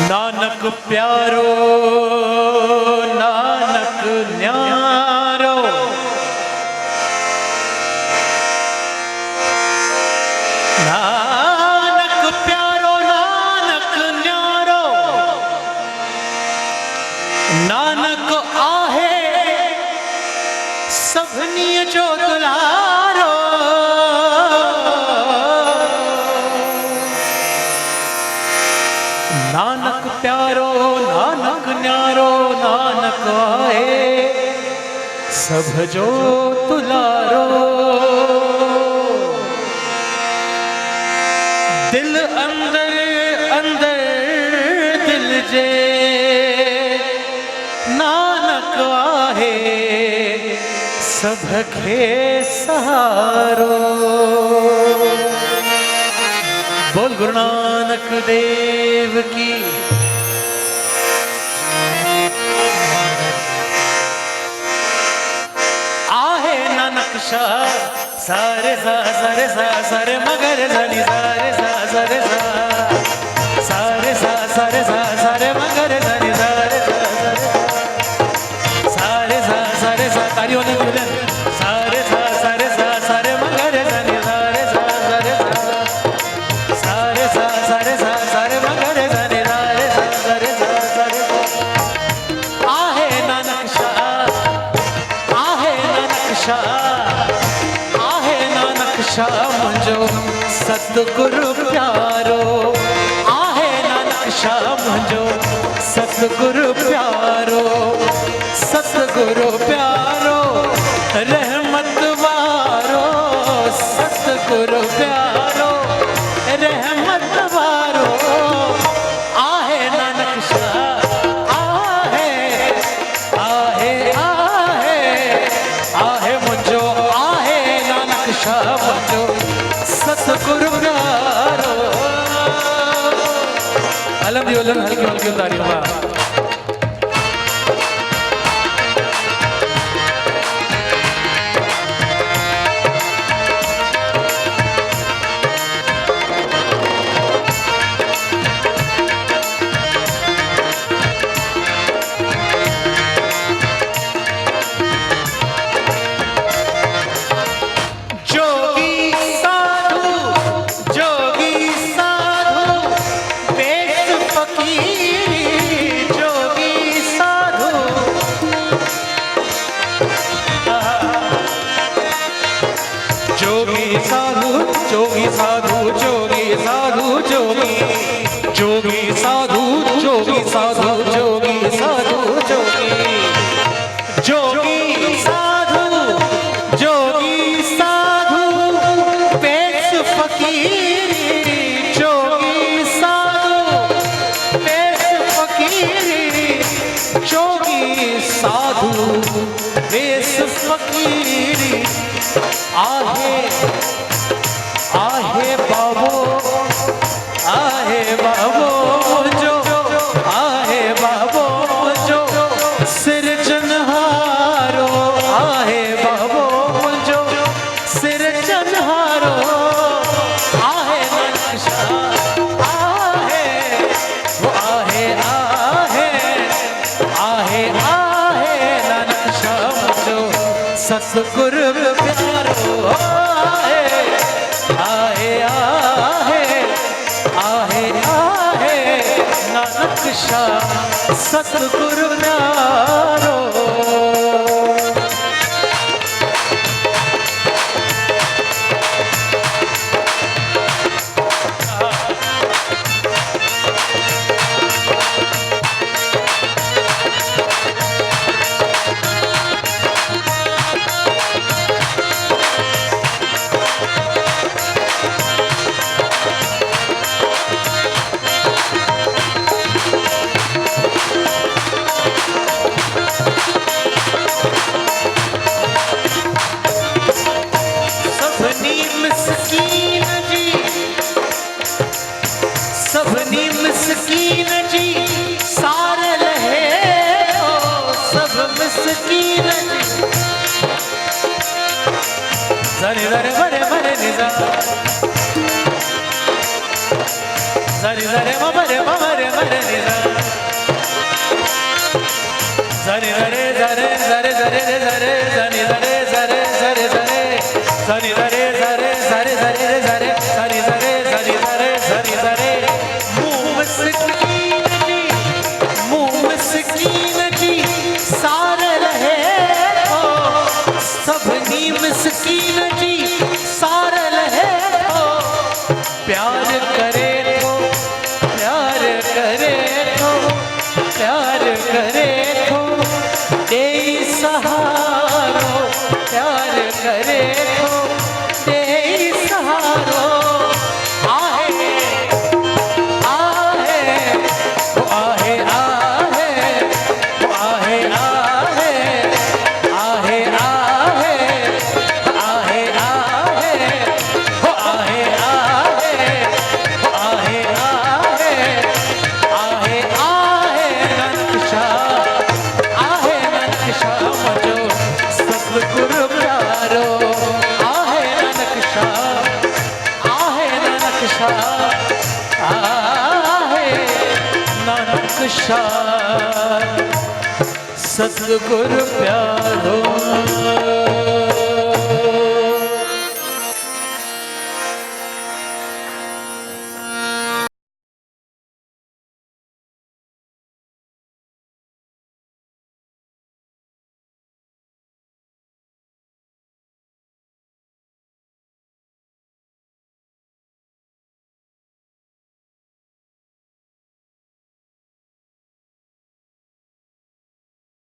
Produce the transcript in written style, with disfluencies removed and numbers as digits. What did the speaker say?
नानक प्यारो नानक न्यारो, नानक प्यारो नानक न्यारो, नानक आहे सभनी जो दुलारो। नानक प्यारो नानक न्यारो, नानक आए सब जो दुलारो। दिल अंदर अंदर दिल जे नानक आहे सबके सहारो। बोल गुरु नानक देव की। आहे नानक शाह सारे सा सारे सा सारे मगर धनी सारे सा सारे सा सारे सा सारे सा सारे मगर धनी सारे सा सारे सा सारे सा तारियों ने मिलन सारे सा सारे सा सारे मगर धनी सारे सा सारे सा सारे सा सारे सा सारे मगर धनी सारे सा सारे सा सारे सा। आहे नानक शाह आहे नानक शाह आहे नानक शाह मुझो सतगुरु प्यारो। आहे नानक शाह मुझो सतगुरु प्यारो। सतगुरु प्यारो रहमत वारो। सतगुरु प्यारो रहमत वारो। आहे नानक शाह आहे आहे आहे आहे मुझो आहे नानक शाह मुझो सतगुरु प्यारो। अलम दी उलन हल्की हल्की उतारी वाह। जोगी साधु जोगी साधु जोगी जोगी साधु जोगी साधु जोगी साधु जोगी जोगी साधु जोगी साधु पेश फकीरी। जोगी साधु पेश फकीरी। जोगी साधु पेश फकीरी। आहे आहे बाबो आहे बाबो जो आहे बाबो जो सिरजनहारो। आहे बाबो जो सिरजनहारो। आहे नानक शाह आहे वो आहे आहे आहे आहे नानक शाह जो सतगुरु प्यारो। आहे आहे आहे आहे नानक शाह सतगुरु प्यारो। zani zare mare mare ni za zani zare ma mare mare mare ni za zani zare zare zare zare zare zani zare zare zare zare zani zare zare zare zare zare zani zare zani zare zani zare मुँह में सकीन जी सारे रहे हो सबनी मिस्कीन जी सारे रहे हो प्यार करे तो प्यार करे तो प्यार करे तो दे सहारो प्यार करे तो दे सहारो आहे आहे आहे आहे आहे आहे आहे आहे आहे आहे हो आहे आहे आहे आहे आहे आहे नक्शा आहे नक्शा मुझो सतगुरु प्यारो आहे नक्शा आहे नक्शा आहे नक्शा सतगुरु प्यारो